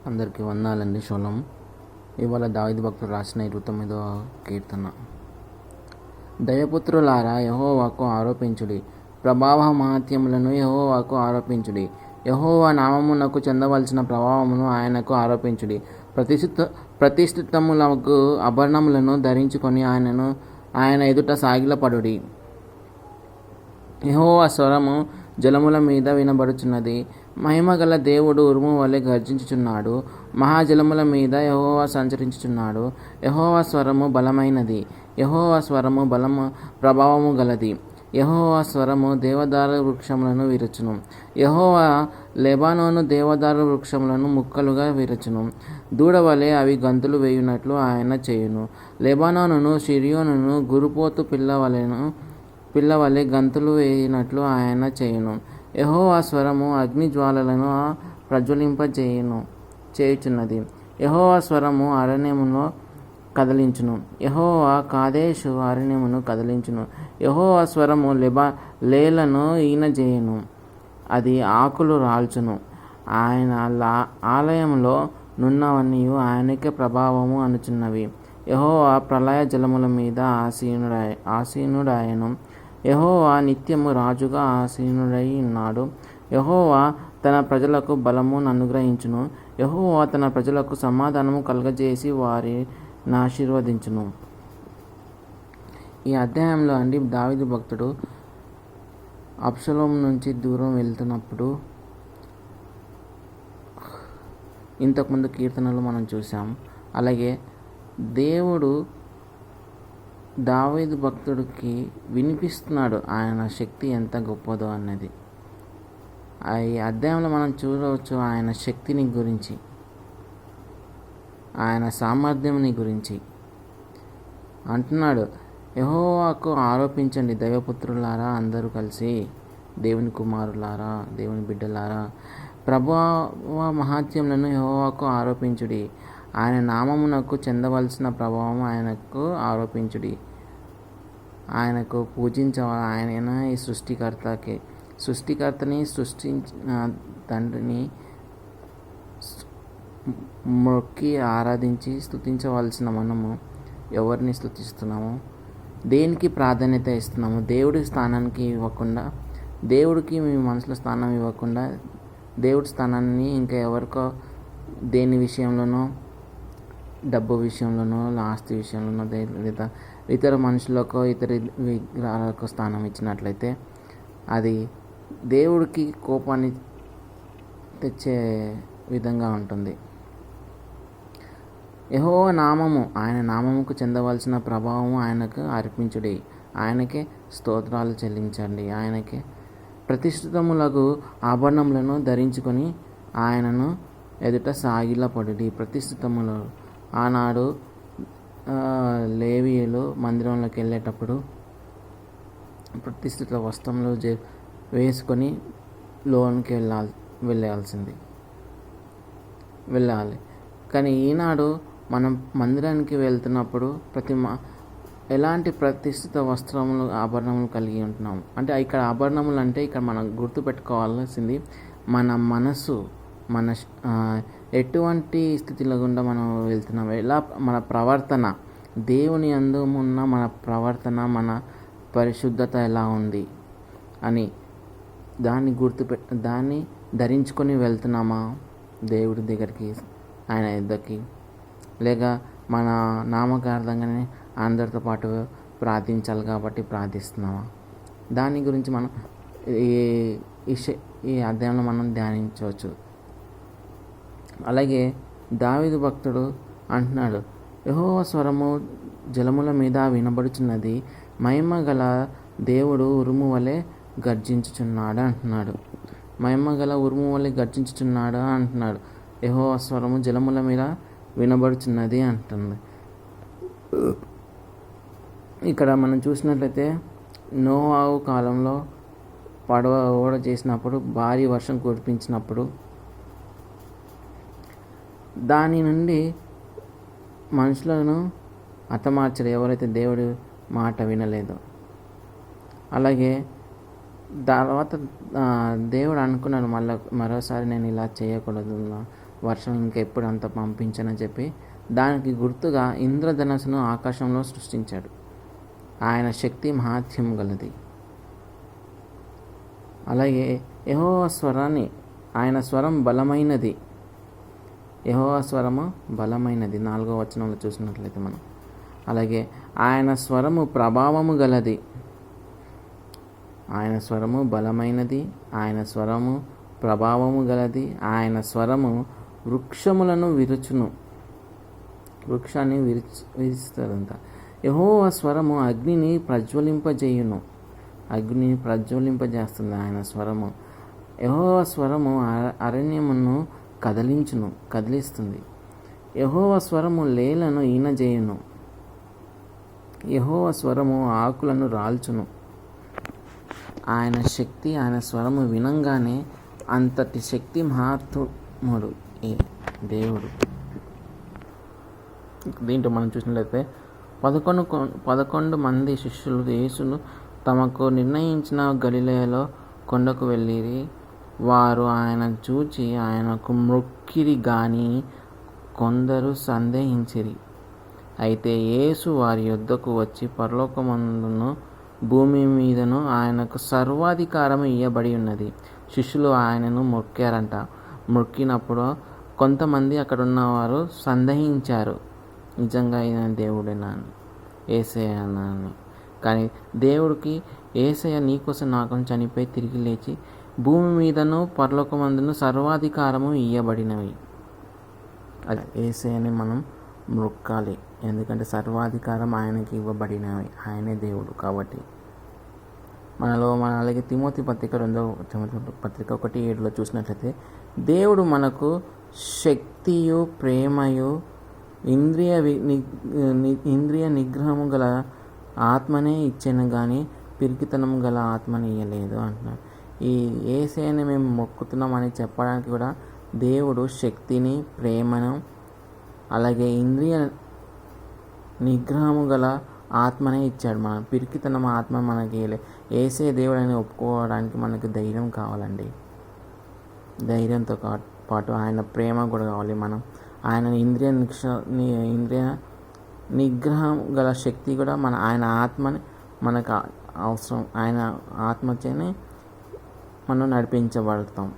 అందరికీ వందాలండి. శోలం. ఇవాళ దావీదు భక్తుడు రాసిన 29వ కీర్తన. దయపుత్రులారా, యెహోవాకు ఆరోపించుడి, ప్రభావ మహత్యములను యెహోవాకు ఆరోపించుడి. యెహోవా నామమునకు చెందవలసిన ప్రభావమును ఆయనకు ఆరోపించుడి. ప్రతిష్ఠితములకు ఆభరణములను ధరించుకొని ఆయన ఎదుట సాగిలపడుడి. యెహోవా స్వరము జలముల మీద వినబడుచున్నది. మహిమగల దేవుడు ఉరుము వలె గర్జించుచున్నాడు. మహాజలముల మీద యెహోవా సంచరించుచున్నాడు. యెహోవా స్వరము బలమైనది. యెహోవా స్వరము ప్రభావము గలది. యెహోవా స్వరము దేవదారు వృక్షములను విరచును. యెహోవా లెబానోను దేవదారు వృక్షములను ముక్కలుగా విరచును. దూడవలే అవి గంతులు వేయునట్లు ఆయన చేయును. లెబానోనును షిరియోనును గురుపోతు పిల్లవలె గంతులు వేయినట్లు ఆయన చేయును. యెహోవా స్వరము అగ్నిజ్వాలలను చేయుచున్నది. యెహోవా స్వరము అరణ్యములో కదలించును. యెహోవా కాదేషు అరణ్యమును కదిలించును. యెహోవా స్వరము లేలను ఈనజేయును. అది ఆకులు రాల్చును. ఆయన ఆలయంలో నున్నవన్నీ ఆయనకే ప్రభావము అనుచున్నవి. యెహోవా ప్రళయ జలముల మీద ఆసీనుడాయను. యెహోవా నిత్యము రాజుగా ఆసీనుడై ఉన్నాడు. యెహోవా తన ప్రజలకు బలమును అనుగ్రహించును. యెహోవా తన ప్రజలకు సమాధానము కలుగజేసి వారిని ఆశీర్వదించును. ఈ అధ్యాయంలో దావీదు భక్తుడు అబ్షలోము నుంచి దూరం వెళ్తున్నప్పుడు, ఇంతకుముందు కీర్తనలు మనం చూసాం. అలాగే దేవుడు దావీదు భక్తుడికి వినిపిస్తున్నాడు ఆయన శక్తి ఎంత గొప్పదో అన్నది. ఈ అధ్యాయంలో మనం చూడవచ్చు ఆయన శక్తిని గురించి, ఆయన సామర్థ్యంని గురించి అంటున్నాడు. యెహోవాకు ఆరోపించండి దైవపుత్రులారా, అందరూ కలిసి, దేవుని కుమారులారా, దేవుని బిడ్డలారా, ప్రభావ మహాత్యములను యెహోవాకు ఆరోపించుడి. ఆయన నామమునకు చెందవలసిన ప్రభావం ఆయనకు ఆరోపించుడి. ఆయనకు పూజించవాలి. ఆయన ఈ సృష్టికర్తని సృష్టించిన తండ్రిని మొక్కి ఆరాధించి స్తుతించవలసిన మనము ఎవరిని స్తుతిస్తున్నాము? దేనికి ప్రాధాన్యత ఇస్తున్నాము? దేవుడి స్థానానికి ఇవ్వకుండా, దేవుడికి మీ మనసులో స్థానం ఇవ్వకుండా, దేవుడి స్థానాన్ని ఇంకా ఎవరికో, దేని విషయంలోనో, డబ్బు విషయంలోనో, ఆస్తి విషయంలోనో, లేదా ఇతర మనుషులకు, ఇతర విగ్రహాలకు స్థానం ఇచ్చినట్లయితే అది దేవుడికి కోపాన్ని తెచ్చే విధంగా ఉంటుంది. యెహోవా నామము, ఆయన నామముకు చెందవలసిన ప్రభావము ఆయనకు అర్పించుడి. ఆయనకే స్తోత్రాలు చెల్లించండి. ఆయనకే ప్రతిష్ఠితములకు ఆభరణములను ధరించుకొని ఆయనను ఎదుట సాగిలపడుడి. ప్రతిష్ఠితములు ఆనాడు లేవీయులు మందిరంలోకి వెళ్ళేటప్పుడు ప్రతిష్ఠిత వస్త్రములు వేసుకొని లోనికి వెళ్ళాలి. కానీ ఈనాడు మనం మందిరానికి వెళ్తున్నప్పుడు ఎలాంటి ప్రతిష్ఠిత వస్త్రములు, ఆభరణములు కలిగి ఉంటున్నాము అంటే, ఇక్కడ ఆభరణములు అంటే ఇక్కడ మనం గుర్తుపెట్టుకోవాల్సింది మన మనసు, మన ఎటువంటి స్థితిలో గుండా మనం వెళ్తున్నాం, ఎలా మన ప్రవర్తన, దేవుని యందు ఉన్న మన ప్రవర్తన, మన పరిశుద్ధత ఎలా ఉంది అని దాన్ని ధరించుకొని వెళ్తున్నామా దేవుడి దగ్గరికి, ఆయన యుద్ధకి? లేక మన నామకార్థంగానే అందరితో పాటు ప్రార్థించాలి కాబట్టి ప్రార్థిస్తున్నామా? దాని గురించి మనం ఈ అధ్యాయంలో మనం ధ్యానించవచ్చు. అలాగే దావీదు భక్తుడు అంటున్నాడు, యెహోవా స్వరము జలముల మీద వినబడుచున్నది. మహిమ గల దేవుడు ఉరుము వలె గర్జించుచున్నాడు అంటున్నాడు. మహిమ గల ఉరుము వలె గర్జించుచున్నాడు అంటున్నాడు. యెహోవా స్వరము జలముల మీద వినబడుచున్నది అంటుంది. ఇక్కడ మనం చూసినట్లయితే నోవాహు కాలంలో పడవ ఓడ చేసినప్పుడు, భారీ వర్షం కురిపించినప్పుడు దాని నుండి మనుషులను హతమార్చరు ఎవరైతే దేవుడి మాట వినలేదో. అలాగే తర్వాత దేవుడు అనుకున్నాడు, మరోసారి నేను ఇలా చేయకూడదు, వర్షం ఇంకా ఎప్పుడు అంత పంపించనని చెప్పి దానికి గుర్తుగా ఇంద్రధనస్సును ఆకాశంలో సృష్టించాడు. ఆయన శక్తి మహాత్యం గలది. అలాగే యెహోవా స్వరాన్ని, ఆయన స్వరం బలమైనది. యెహోవా స్వరము బలమైనది 4వ వచనంలో చూసినట్లయితే మనం. అలాగే ఆయన స్వరము ప్రభావము గలది. ఆయన స్వరము బలమైనది, ఆయన స్వరము ప్రభావము గలది. ఆయన స్వరము వృక్షములను విరుచును, వృక్షాన్ని విరుస్తారంట. యెహోవా స్వరము అగ్నిని ప్రజ్వలింపజేయును, అగ్నిని ప్రజ్వలింపజేస్తుంది ఆయన స్వరము. యెహోవా స్వరము అరణ్యమును కదిలిస్తుంది. యెహోవా స్వరము లేలను ఈనజేయును. యెహోవా స్వరము ఆకులను రాల్చును. ఆయన శక్తి, ఆయన స్వరము వినంగానే అంతటి శక్తి మహాత్ముడు దేవుడు. దీంట్లో మనం చూసినట్లయితే 11 మంది శిష్యులు యేసును తమకు నిర్ణయించిన గలిలయలో కొండకు వెళ్ళిరి. వారు ఆయన చూచి ఆయనకు మ్రొక్కిరి గాని కొందరు సందేహించిరి. అయితే యేసు వారి యొద్దకు వచ్చి పరలోకమందును భూమి మీదను ఆయనకు సర్వాధికారం ఇయ్యబడి ఉన్నది. శిష్యులు ఆయనను మొక్కారంట. మొక్కినప్పుడు కొంతమంది అక్కడ ఉన్నవారు సందేహించారు, నిజంగా ఈయన దేవుడేనా అని, యేసయ్యనా అని. కానీ దేవుడికి యేసయ్య నీకోసం నాకోసం చనిపోయి తిరిగి లేచి భూమి మీదను పరలోకమందును సర్వాధికారము ఇయ్యబడినవి. అది యేసయ్యని మనం మొక్కాలి, ఎందుకంటే సర్వాధికారం ఆయనకి ఇవ్వబడినవి. ఆయనే దేవుడు కాబట్టి. అలాగే తిమోతి పత్రిక 2వ పత్రిక 1:7 చూసినట్లయితే దేవుడు మనకు శక్తియు ప్రేమయు ఇంద్రియ నిగ్రహము గల ఆత్మనే ఇచ్చాను కానీ పిరికితనం గల ఆత్మని ఇయ్యలేదు అంటున్నాడు. ఈ యేసయ్యని మేము మొక్కుతున్నామని చెప్పడానికి కూడా దేవుడు శక్తిని, ప్రేమను, అలాగే ఇంద్రియ నిగ్రహము గల ఆత్మనే ఇచ్చాడు. మన పిరికితనం ఆత్మ మనకి యేసయ్య దేవుడని ఒప్పుకోవడానికి మనకు ధైర్యం కావాలండి. ధైర్యంతో పాటు ఆయన ప్రేమ కూడా కావాలి. మనం ఆయన ఇంద్రియ నిగ్రహం గల శక్తి కూడా ఆయన ఆత్మని మనకు అవసరం. ఆయన ఆత్మచేనే మనం నడిపించబడతాం.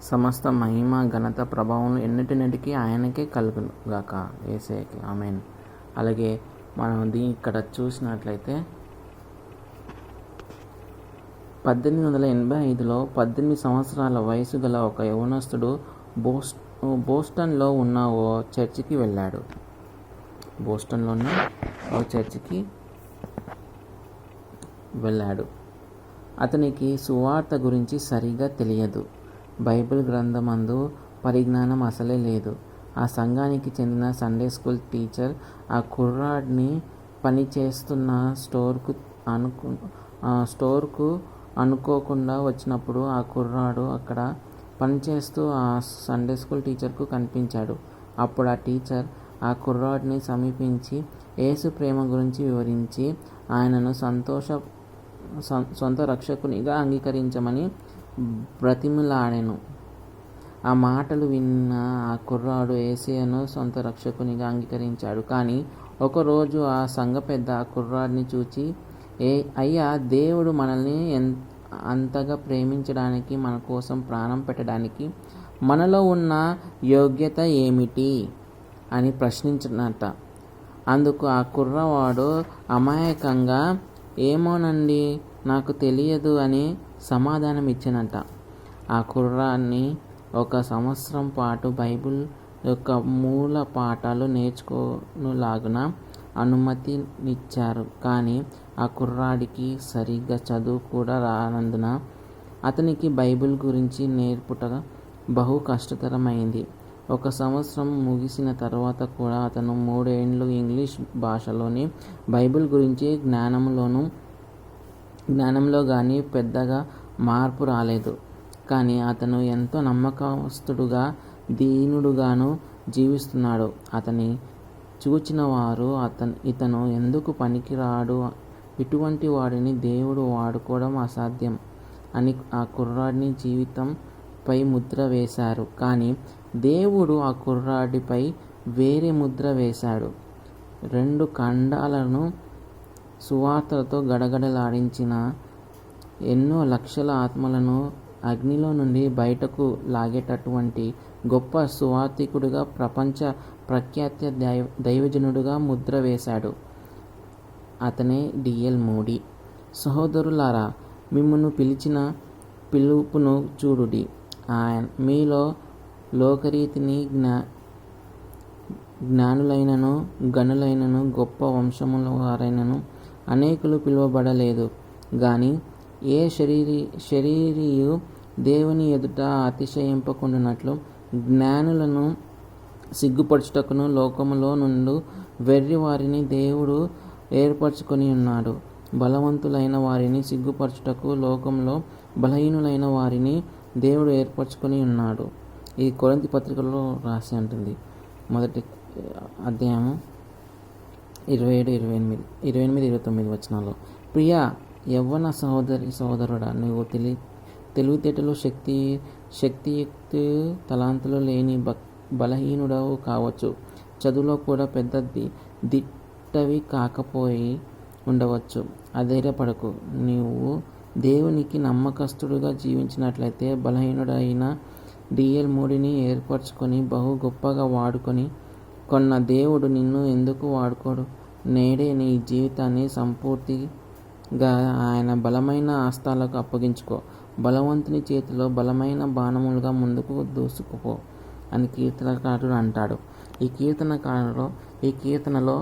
సమస్త మహిమ, ఘనత, ప్రభావం ఎన్నిటికి ఆయనకే కలుగును గాక, యేసయ్యకి. ఆమేన్. అలాగే మనం ఇక్కడ చూసినట్లయితే 1885లో 18 సంవత్సరాల వయసు గల ఒక యవనస్తుడు బోస్టన్లో ఉన్న ఓ చర్చికి వెళ్ళాడు. బోస్టన్లో ఉన్న ఓ చర్చికి వెళ్ళాడు. అతనికి సువార్త గురించి సరిగా తెలియదు. బైబిల్ గ్రంథమందు పరిజ్ఞానం అసలే లేదు. ఆ సంఘానికి చెందిన సండే స్కూల్ టీచర్ ఆ కుర్రాడిని పనిచేస్తున్న స్టోర్కు అనుకోకుండా వచ్చినప్పుడు ఆ కుర్రాడు అక్కడ పనిచేస్తూ ఆ సండే స్కూల్ టీచర్కు కనిపించాడు. అప్పుడు ఆ టీచర్ ఆ కుర్రాడిని సమీపించి యేసు ప్రేమ గురించి వివరించి ఆయనను సొంత రక్షకునిగా అంగీకరించమని బ్రతిమిలాడెను. ఆ మాటలు విన్న ఆ కుర్రాడు యేసయ్యను సొంత రక్షకునిగా అంగీకరించాడు. కానీ ఒకరోజు ఆ సంఘ పెద్ద ఆ కుర్రాడిని చూచి, అయ్యా, దేవుడు మనల్ని అంతగా ప్రేమించడానికి, మన కోసం ప్రాణం పెట్టడానికి మనలో ఉన్న యోగ్యత ఏమిటి అని ప్రశ్నించినట్ట. అందుకు ఆ కుర్రవాడు అమాయకంగా, ఏమోనండి, నాకు తెలియదు అని సమాధానం ఇచ్చినట్ట. ఆ కుర్రాన్ని 1 సంవత్సరం పాటు బైబిల్ యొక్క మూల పాఠాలు నేర్చుకోనులాగున అనుమతినిచ్చారు. కానీ ఆ కుర్రాడికి సరిగ్గా చదువు కూడా రానందున అతనికి బైబిల్ గురించి నేర్పుట బహు కష్టతరమైంది. 1 సంవత్సరం ముగిసిన తర్వాత కూడా అతను 3 ఏళ్ళు ఇంగ్లీష్ భాషలోని బైబిల్ గురించి జ్ఞానంలో కానీ పెద్దగా మార్పు రాలేదు. కానీ అతను ఎంతో నమ్మకస్తుడుగా, దీనుడుగాను జీవిస్తున్నాడు. అతని చూచిన వారు ఇతను ఎందుకు పనికిరాడు, ఇటువంటి వాడిని దేవుడు వాడుకోవడం అసాధ్యం అని ఆ కుర్రాడిని జీవితం పై ముద్ర వేశారు. కానీ దేవుడు ఆ కుర్రాడిపై వేరే ముద్ర వేశాడు. 2 ఖండాలను సువార్తలతో గడగడలాడించిన ఎన్నో లక్షల ఆత్మలను అగ్నిలో నుండి బయటకు లాగేటటువంటి గొప్ప సువార్తికుడిగా, ప్రపంచ ప్రఖ్యాత దైవజనుడిగా ముద్ర వేశాడు. అతనే డిఎల్ మూడీ. సహోదరులారా, మిమ్మును పిలిచిన పిలుపును చూడుడి. మీలో లోకరీతిని జ్ఞానులైనను గనులైనను గొప్ప వంశముల వారైనను అనేకులు పిలువబడలేదు. గాని ఏ శరీరియు దేవుని ఎదుట అతిశయింపకుండునట్లు జ్ఞానులను సిగ్గుపరచుటకును లోకములో నుండి వెర్రి వారిని దేవుడు ఏర్పరచుకొని ఉన్నాడు. బలవంతులైన వారిని సిగ్గుపరచుటకు లోకంలో బలహీనులైన వారిని దేవుడు ఏర్పరచుకొని ఉన్నాడు. ఇది కొరింథీ పత్రికలో రాసి ఉంటుంది. 1 అధ్యాయము 27-29 వచనాల్లో. ప్రియా యవ్వన సహోదరుడా, నువ్వు తెలివితేటలు శక్తియుక్తి తలాంతులు లేని బలహీనుడవు కావచ్చు. చదువులో కూడా పెద్ద దిట్టవి కాకపోయి ఉండవచ్చు. అధైర్యపడకు. నీవు దేవునికి నమ్మకస్తుడుగా జీవించినట్లయితే బలహీనుడైన డిఎల్ మూడీని ఏర్పరచుకొని బహు గొప్పగా వాడుకొని కొన్న దేవుడు నిన్ను ఎందుకు వాడుకోడు? నేడే నీ జీవితాన్ని సంపూర్తిగా ఆయన బలమైన హస్తాలకు అప్పగించుకో. బలవంతుని చేతిలో బలమైన బాణములుగా ముందుకు దూసుకుపో అని కీర్తనకారుడు అంటాడు. ఈ కీర్తనలో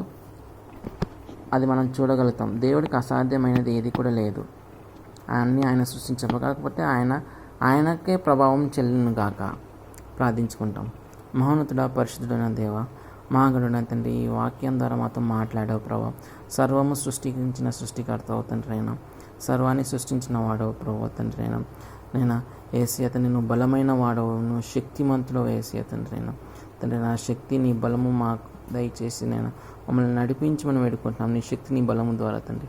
అది మనం చూడగలుగుతాం. దేవుడికి అసాధ్యమైనది ఏది కూడా లేదు. అన్నీ ఆయన సృష్టించబో, కాకపోతే ఆయనకే ప్రభావం చెల్లునుగాక. ప్రార్థించుకుంటాం. మహోన్నతుడా, పరిశుద్ధుడైన దేవ, మహాగణుడైన తండ్రి, ఈ వాక్యం ద్వారా మాతో మాట్లాడావు ప్రభా. సర్వము సృష్టించిన సృష్టికర్తవు తండ్రి అయినా, సర్వాన్ని సృష్టించిన వాడవు ప్రభు తండ్రి అయినా. నేను యేసయ్య తండ్రి, నువ్వు బలమైన వాడవు, నువ్వు శక్తిమంతుడవు యేసయ్య తండ్రి అయినా. తండ్రి, నా శక్తి నీ బలము మాకు దయచేసి నేను మమ్మల్ని నడిపించమని వేడుకుంటున్నాం. నీ శక్తి నీ బలము ద్వారా తండ్రి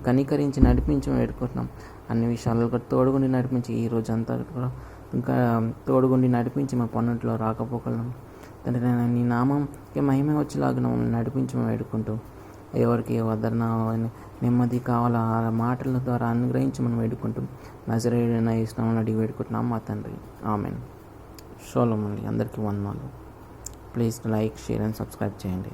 కనికరించి నడిపించమని వేడుకుంటున్నాం. అన్ని విషయాల్లో కూడా తోడుగుండి నడిపించి ఈ రోజు అంతా కూడా ఇంకా తోడుగుండి నడిపించి మా పనుల్లో రాకపోకలను తండ్రి నేను నీ నామంకి మహిమ వచ్చేలాగా మమ్మల్ని నడిపించమని వేడుకుంటూ, ఎవరికి ఆదరణ నెమ్మది కావాలో ఆ మాటల ద్వారా అనుగ్రహించమని వేడుకుంటూ నజరేయుడైన యేసు నామములో అడిగి వేడుకుంటున్నాం మా తండ్రి. ఆమెన్. షాలోమ్ అండి. అందరికీ వందనాలు. Please like, share and subscribe చేయండి.